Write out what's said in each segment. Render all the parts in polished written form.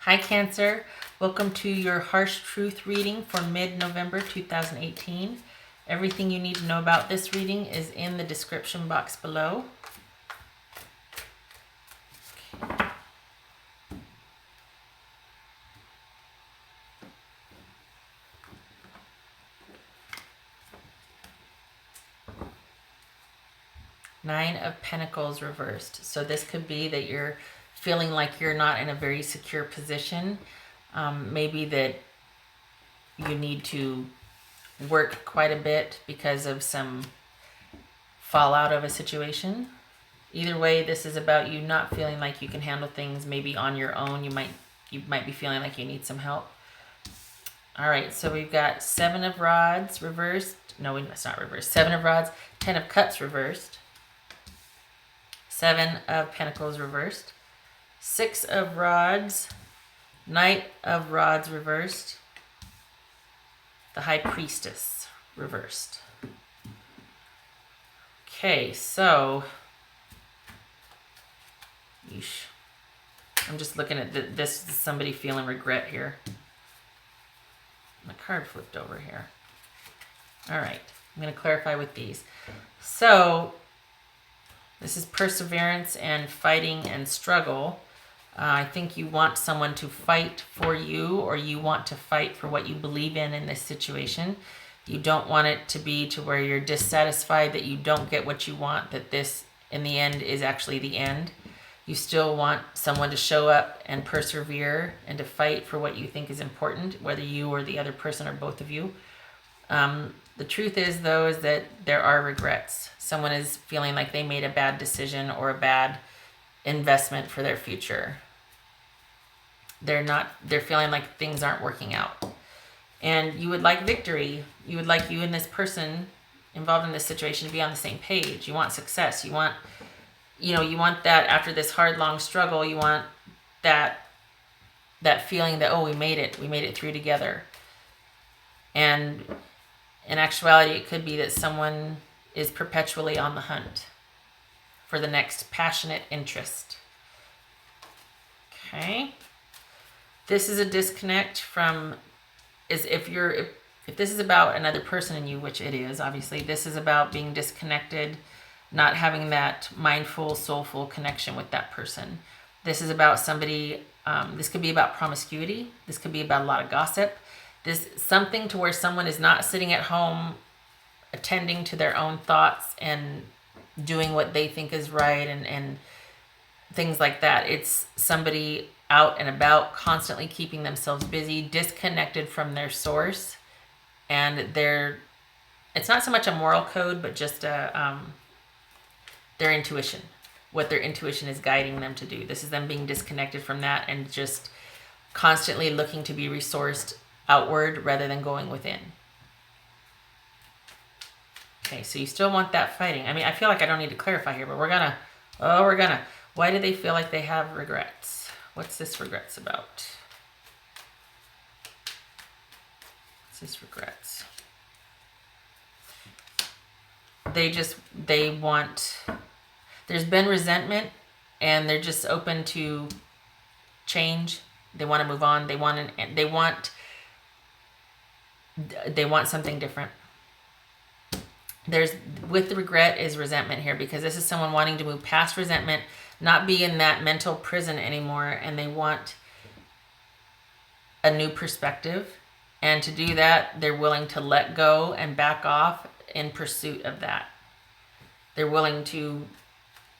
Hi Cancer, welcome to your Harsh Truth reading for mid-November 2018. Everything you need to know about this reading is in the description box below. Nine of Pentacles reversed. So this could be that you're feeling like you're not in a very secure position. Maybe that you need to work quite a bit because of some fallout of a situation. Either way, this is about you not feeling like you can handle things maybe on your own. You might be feeling like you need some help. All right, so we've got Seven of Rods reversed. No, it's not reversed. Seven of Rods, Ten of Cups reversed. Seven of Pentacles reversed. Six of Rods, Knight of Rods reversed. The High Priestess reversed. Okay, so yeesh. I'm just looking at this. Somebody feeling regret here. My card flipped over here. All right, I'm going to clarify with these. So this is perseverance and fighting and struggle. I think you want someone to fight for you, or you want to fight for what you believe in this situation. You don't want it to be to where you're dissatisfied that you don't get what you want, that this in the end is actually the end. You still want someone to show up and persevere and to fight for what you think is important, whether you or the other person or both of you. The truth is, though, is that there are regrets. Someone is feeling like they made a bad decision or a bad investment for their future. They're feeling like things aren't working out. And you would like victory. You would like you and this person involved in this situation to be on the same page. You want success. You want that after this hard, long struggle. You want that feeling that, oh, we made it through together. And in actuality, it could be that someone is perpetually on the hunt for the next passionate interest. Okay. This is a disconnect from, if this is about another person in you, which it is, obviously, this is about being disconnected, not having that mindful, soulful connection with that person. This is about somebody, this could be about promiscuity. This could be about a lot of gossip. This something to where someone is not sitting at home attending to their own thoughts and doing what they think is right and things like that. It's somebody out and about, constantly keeping themselves busy, disconnected from their source. And it's not so much a moral code, but just their intuition, what their intuition is guiding them to do. This is them being disconnected from that and just constantly looking to be resourced outward rather than going within. Okay, so you still want that fighting. I mean, I feel like I don't need to clarify here, but we're gonna. Why do they feel like they have regrets? What's this regrets about? What's this regrets? They want, there's been resentment and they're just open to change. They want to move on. They want something different. With the regret is resentment here, because this is someone wanting to move past resentment, not be in that mental prison anymore, and they want a new perspective. And to do that, they're willing to let go and back off in pursuit of that. They're willing to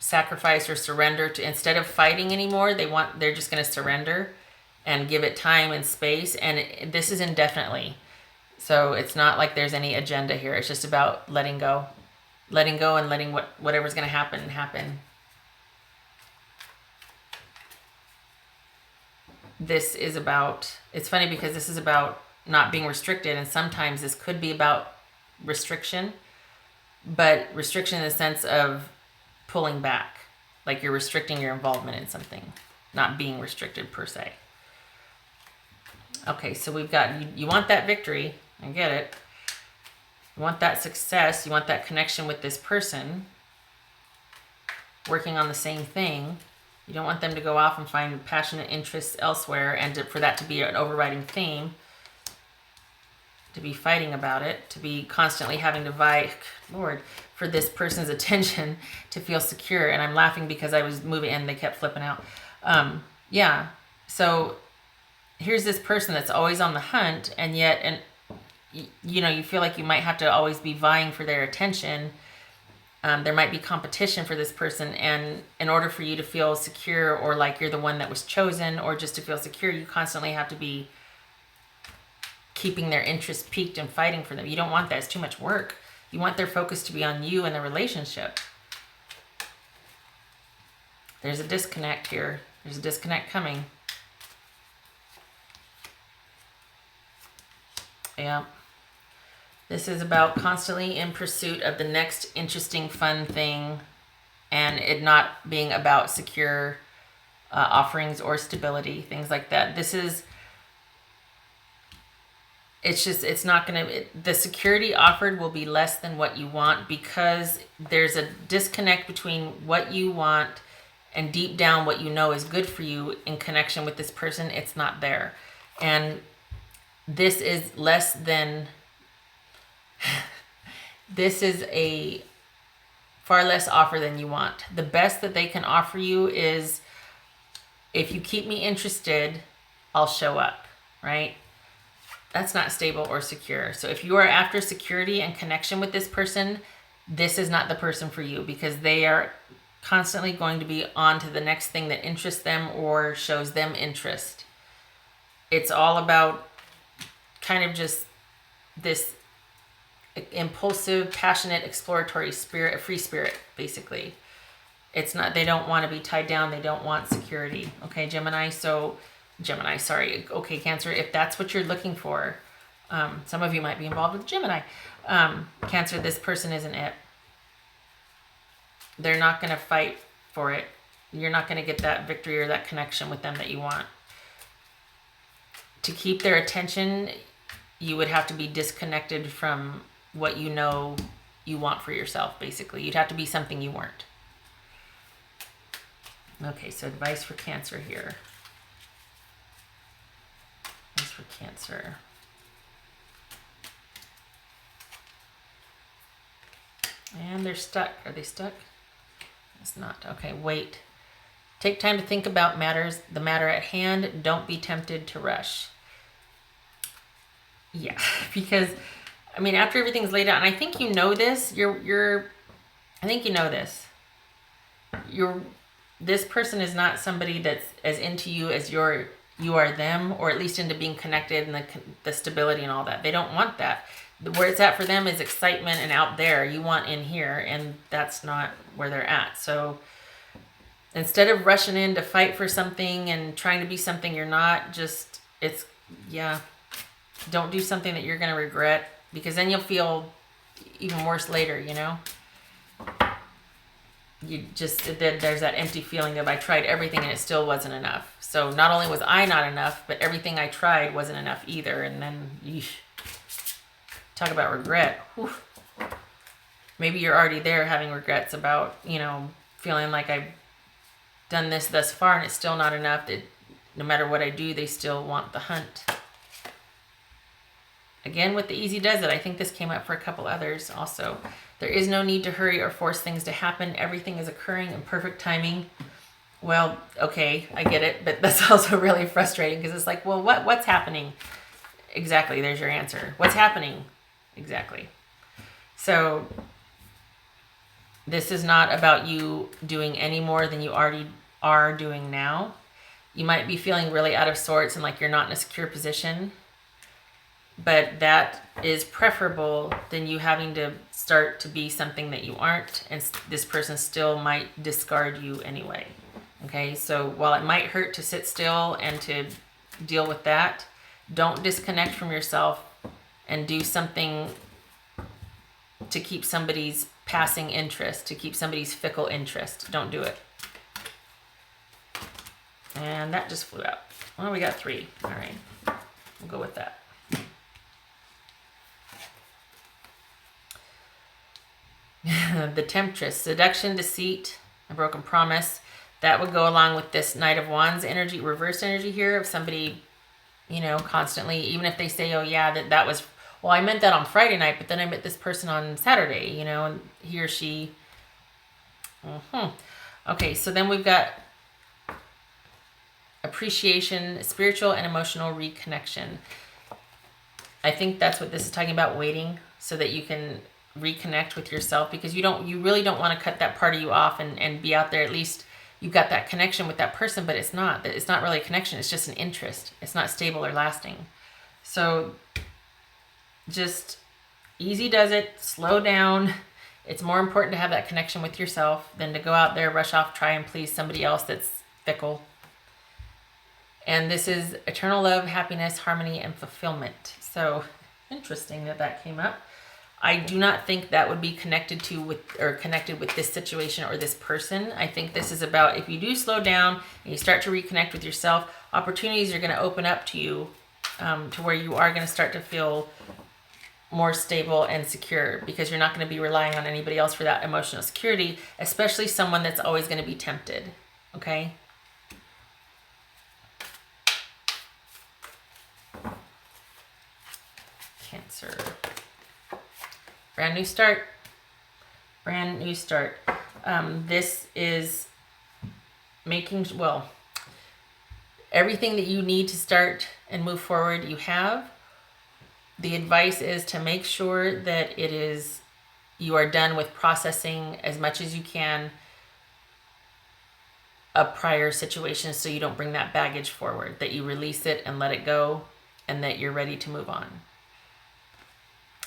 sacrifice or surrender to, instead of fighting anymore, they're just going to surrender and give it time and space. And this is indefinitely. So it's not like there's any agenda here. It's just about letting go and letting whatever's going to happen. This is about, it's funny because this is about not being restricted. And sometimes this could be about restriction, but restriction in the sense of pulling back, like you're restricting your involvement in something, not being restricted per se. Okay, so we've got, you want that victory. I get it. You want that success. You want that connection with this person, working on the same thing. You don't want them to go off and find passionate interests elsewhere, and for that to be an overriding theme, to be fighting about it, to be constantly having to vie, Lord, for this person's attention to feel secure. And I'm laughing because I was moving and they kept flipping out. Yeah. So here's this person that's always on the hunt, and yet, and you know, you feel like you might have to always be vying for their attention. There might be competition for this person, and in order for you to feel secure, or like you're the one that was chosen, or just to feel secure, you constantly have to be keeping their interest piqued and fighting for them. You don't want that. It's too much work. You want their focus to be on you and the relationship. There's a disconnect here. There's a disconnect coming. Yeah. This is about constantly in pursuit of the next interesting, fun thing, and it not being about secure offerings or stability, things like that. This is, it's not going to, the security offered will be less than what you want, because there's a disconnect between what you want and deep down what you know is good for you in connection with this person. It's not there. And this is less than, this is a far less offer than you want. The best that they can offer you is, if you keep me interested, I'll show up, right? That's not stable or secure. So if you are after security and connection with this person, this is not the person for you, because they are constantly going to be on to the next thing that interests them or shows them interest. It's all about kind of just this impulsive, passionate, exploratory spirit, a free spirit, basically. It's not, they don't want to be tied down. They don't want security. Okay, Gemini, sorry. Okay, Cancer, if that's what you're looking for, some of you might be involved with Gemini. Cancer, this person isn't it. They're not going to fight for it. You're not going to get that victory or that connection with them that you want. To keep their attention, you would have to be disconnected from what you know you want for yourself, basically. You'd have to be something you weren't. Okay, so advice for Cancer here. Advice for Cancer. And they're stuck. Are they stuck? It's not. Okay, wait. Take time to think about the matter at hand. Don't be tempted to rush. Yeah, because I mean, after everything's laid out, and I think you know this, I think you know this. This person is not somebody that's as into you as you are them, or at least into being connected and the stability and all that. They don't want that. Where it's at for them is excitement and out there. You want in here, and that's not where they're at. So instead of rushing in to fight for something and trying to be something you're not, don't do something that you're going to regret, because then you'll feel even worse later, you know? There's that empty feeling of, I tried everything and it still wasn't enough. So not only was I not enough, but everything I tried wasn't enough either. And then, talk about regret. Whew. Maybe you're already there having regrets about, feeling like I've done this thus far and it's still not enough. That no matter what I do, they still want the hunt. Again, with the easy does it. I think this came up for a couple others also. There is no need to hurry or force things to happen. Everything is occurring in perfect timing. Well, okay, I get it, but that's also really frustrating, because it's like, well, what's happening? Exactly, there's your answer. What's happening? Exactly. So this is not about you doing any more than you already are doing now. You might be feeling really out of sorts and like you're not in a secure position, but that is preferable than you having to start to be something that you aren't, and this person still might discard you anyway. Okay, so while it might hurt to sit still and to deal with that, don't disconnect from yourself and do something to keep somebody's passing interest, to keep somebody's fickle interest. Don't do it. And that just flew out. Well, we got 3. All right, we'll go with that. The Temptress, seduction, deceit, a broken promise. That would go along with this Knight of Wands energy, reverse energy here of somebody, you know, constantly, even if they say, oh yeah, that was, well, I meant that on Friday night, but then I met this person on Saturday, you know, and he or she. Okay, so then we've got appreciation, spiritual and emotional reconnection. I think that's what this is talking about, waiting so that you can reconnect with yourself, because you really don't want to cut that part of you off and be out there. At least you've got that connection with that person, but it's not really a connection. It's just an interest. It's not stable or lasting. So just easy does it, slow down. It's more important to have that connection with yourself than to go out there, rush off, try and please somebody else that's fickle. And this is eternal love, happiness, harmony, and fulfillment. So interesting that came up. I do not think that would be connected with this situation or this person. I think this is about, if you do slow down and you start to reconnect with yourself, opportunities are going to open up to you, to where you are going to start to feel more stable and secure, because you're not going to be relying on anybody else for that emotional security, especially someone that's always going to be tempted. Okay? Cancer. Brand new start. Brand new start. This is making, well, everything that you need to start and move forward, you have. The advice is to make sure that you are done with processing as much as you can a prior situation, so you don't bring that baggage forward, that you release it and let it go, and that you're ready to move on.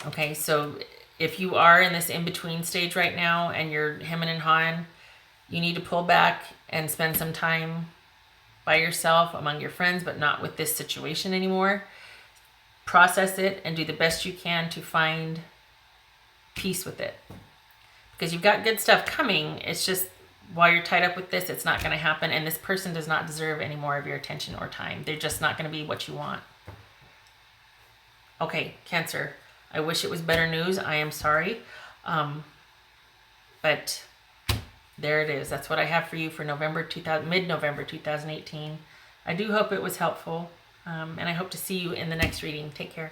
Okay, so if you are in this in-between stage right now and you're hemming and hawing, you need to pull back and spend some time by yourself among your friends, but not with this situation anymore. Process it and do the best you can to find peace with it. Because you've got good stuff coming. It's just, while you're tied up with this, it's not going to happen. And this person does not deserve any more of your attention or time. They're just not going to be what you want. Okay, Cancer. I wish it was better news. I am sorry. But there it is. That's what I have for you for mid-November 2018. I do hope it was helpful. And I hope to see you in the next reading. Take care.